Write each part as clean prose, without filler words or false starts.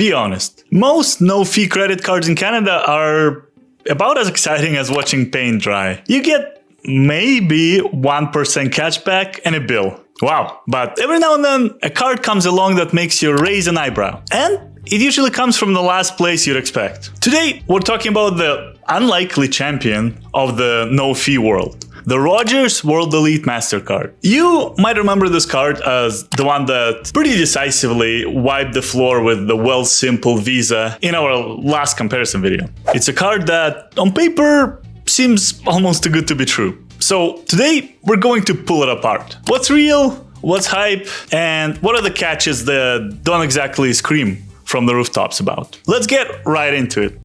Be honest, most no-fee credit cards in Canada are about as exciting as watching paint dry. You get maybe 1% cashback and a bill. Wow. But every now and then, a card comes along that makes you raise an eyebrow. And it usually comes from the last place you'd expect. Today, we're talking about the unlikely champion of the no-fee world, the Rogers World Elite Mastercard. You might remember this card as the one that pretty decisively wiped the floor with the Well-Simple Visa in our last comparison video. It's a card that, on paper, seems almost too good to be true. So today, we're going to pull it apart. What's real? What's hype? And what are the catches that don't exactly scream from the rooftops about? Let's get right into it.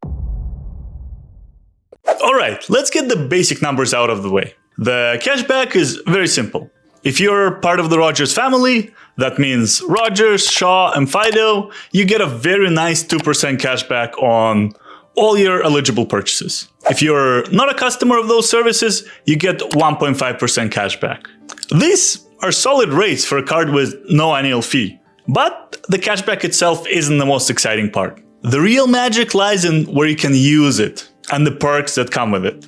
Alright, let's get the basic numbers out of the way. The cashback is very simple. If you're part of the Rogers family, that means Rogers, Shaw, and Fido, you get a very nice 2% cashback on all your eligible purchases. If you're not a customer of those services, you get 1.5% cashback. These are solid rates for a card with no annual fee. But the cashback itself isn't the most exciting part. The real magic lies in where you can use it and the perks that come with it.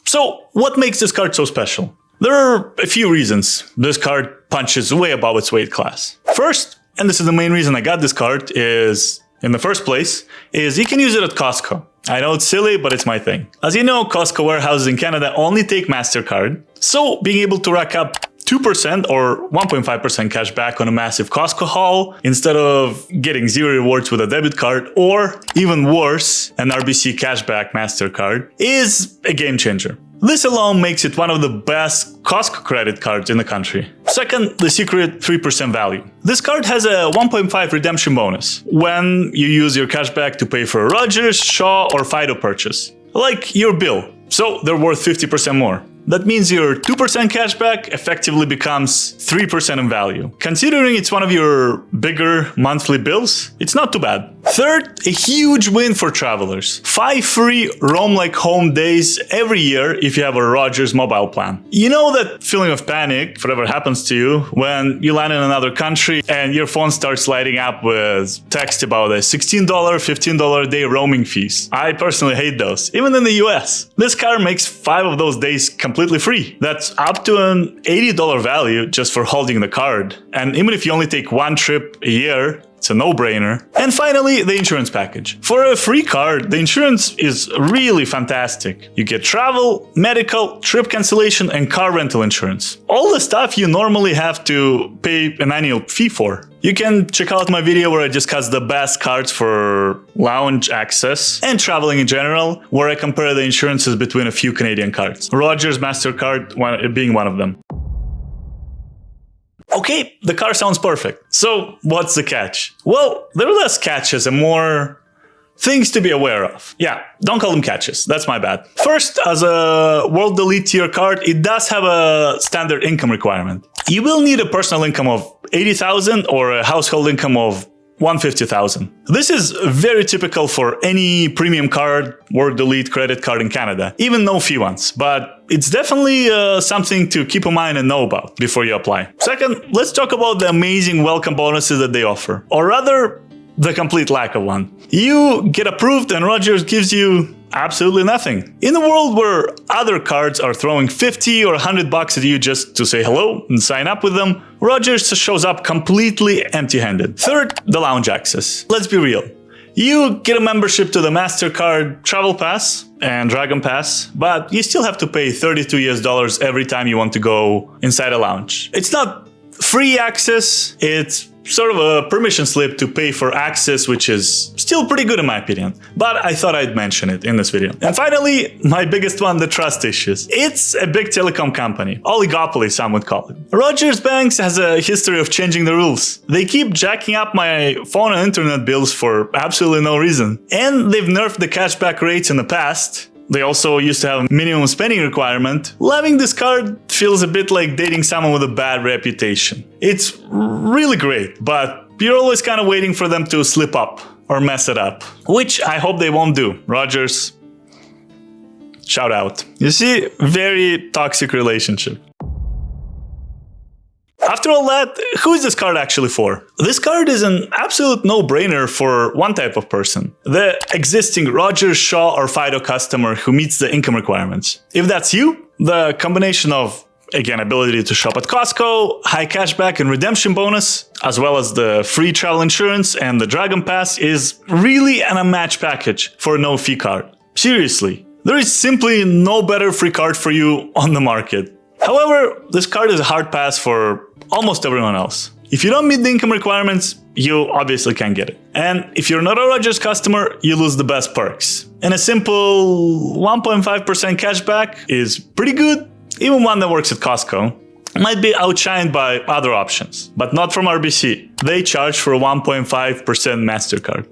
So, what makes this card so special? There are a few reasons this card punches way above its weight class. First, and this is the main reason I got this card, is in the first place, is you can use it at Costco. I know it's silly, but it's my thing. As you know, Costco warehouses in Canada only take MasterCard, so being able to rack up 2% or 1.5% cash back on a massive Costco haul instead of getting zero rewards with a debit card, or even worse, an RBC cashback MasterCard, is a game changer. This alone makes it one of the best Costco credit cards in the country. Second, the secret 3% value. This card has a 1.5 redemption bonus when you use your cashback to pay for a Rogers, Shaw, or Fido purchase, like your bill. So they're worth 50% more. That means your 2% cashback effectively becomes 3% in value. Considering it's one of your bigger monthly bills, it's not too bad. Third, a huge win for travelers. 5 free roam like home days every year if you have a Rogers mobile plan. You know that feeling of panic, whatever happens to you, when you land in another country and your phone starts lighting up with text about a $16, $15 a day roaming fees. I personally hate those, even in the US. This card makes 5 of those days completely free. That's up to an $80 value just for holding the card. And even if you only take 1 trip a year, it's a no-brainer. And finally, the insurance package. For a free card, the insurance is really fantastic. You get travel, medical, trip cancellation, and car rental insurance. All the stuff you normally have to pay an annual fee for. You can check out my video where I discuss the best cards for lounge access and traveling in general, where I compare the insurances between a few Canadian cards. Rogers Mastercard being one of them. Okay, the car sounds perfect. So, what's the catch? Well, there are less catches and more things to be aware of. Yeah, don't call them catches. That's my bad. First, as a World Elite tier card, it does have a standard income requirement. You will need a personal income of $80,000 or a household income of $150,000. This is very typical for any premium card, World Elite credit card in Canada, even no fee ones, but it's definitely something to keep in mind and know about before you apply. Second, let's talk about the amazing welcome bonuses that they offer, or rather, the complete lack of one. You get approved and Rogers gives you absolutely nothing. In a world where other cards are throwing $50 or $100 at you just to say hello and sign up with them, Rogers shows up completely empty-handed. Third, the lounge access. Let's be real. You get a membership to the Mastercard Travel Pass and Dragon Pass, but you still have to pay $32 every time you want to go inside a lounge. It's not free access, it's sort of a permission slip to pay for access, which is still pretty good in my opinion. But I thought I'd mention it in this video. And finally, my biggest one, the trust issues. It's a big telecom company. Oligopoly, some would call it. Rogers Banks has a history of changing the rules. They keep jacking up my phone and internet bills for absolutely no reason. And they've nerfed the cashback rates in the past. They also used to have a minimum spending requirement. Loving this card feels a bit like dating someone with a bad reputation. It's really great, but you're always kind of waiting for them to slip up or mess it up, which I hope they won't do. Rogers, shout out. You see, very toxic relationship. After all that, who is this card actually for? This card is an absolute no-brainer for one type of person: the existing Rogers, Shaw, or Fido customer who meets the income requirements. If that's you, the combination of, again, ability to shop at Costco, high cashback and redemption bonus, as well as the free travel insurance and the Dragon Pass is really an unmatched package for a no-fee card. Seriously, there is simply no better free card for you on the market. However, this card is a hard pass for almost everyone else. If you don't meet the income requirements, you obviously can't get it. And if you're not a Rogers customer, you lose the best perks. And a simple 1.5% cashback is pretty good. Even one that works at Costco might be outshined by other options, but not from RBC. They charge for a 1.5% Mastercard.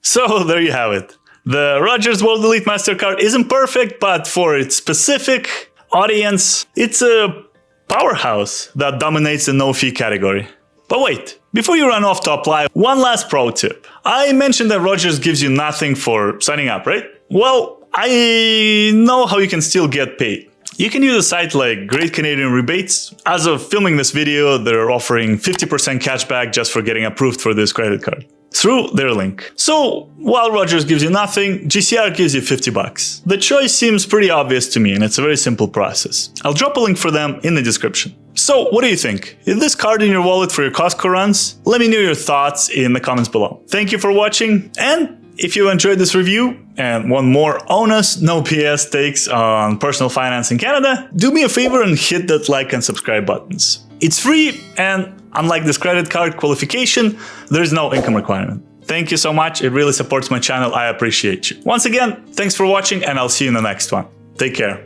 So there you have it. The Rogers World Elite Mastercard isn't perfect, but for its specific audience, it's a powerhouse that dominates the no-fee category. But wait, before you run off to apply, one last pro tip. I mentioned that Rogers gives you nothing for signing up, right? Well, I know how you can still get paid. You can use a site like Great Canadian Rebates. As of filming this video, they're offering 50% cashback just for getting approved for this credit card through their link. So while Rogers gives you nothing, GCR gives you $50. The choice seems pretty obvious to me, and it's a very simple process. I'll drop a link for them in the description. So what do you think? Is this card in your wallet for your Costco runs? Let me know your thoughts in the comments below. Thank you for watching, and if you enjoyed this review and want more honest, no BS takes on personal finance in Canada, do me a favor and hit that like and subscribe buttons. It's free, and unlike this credit card qualification, there's no income requirement. Thank you so much. It really supports my channel. I appreciate you. Once again, thanks for watching, and I'll see you in the next one. Take care.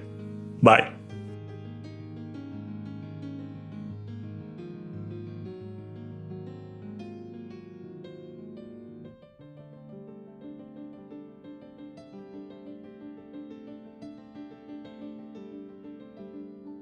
Bye.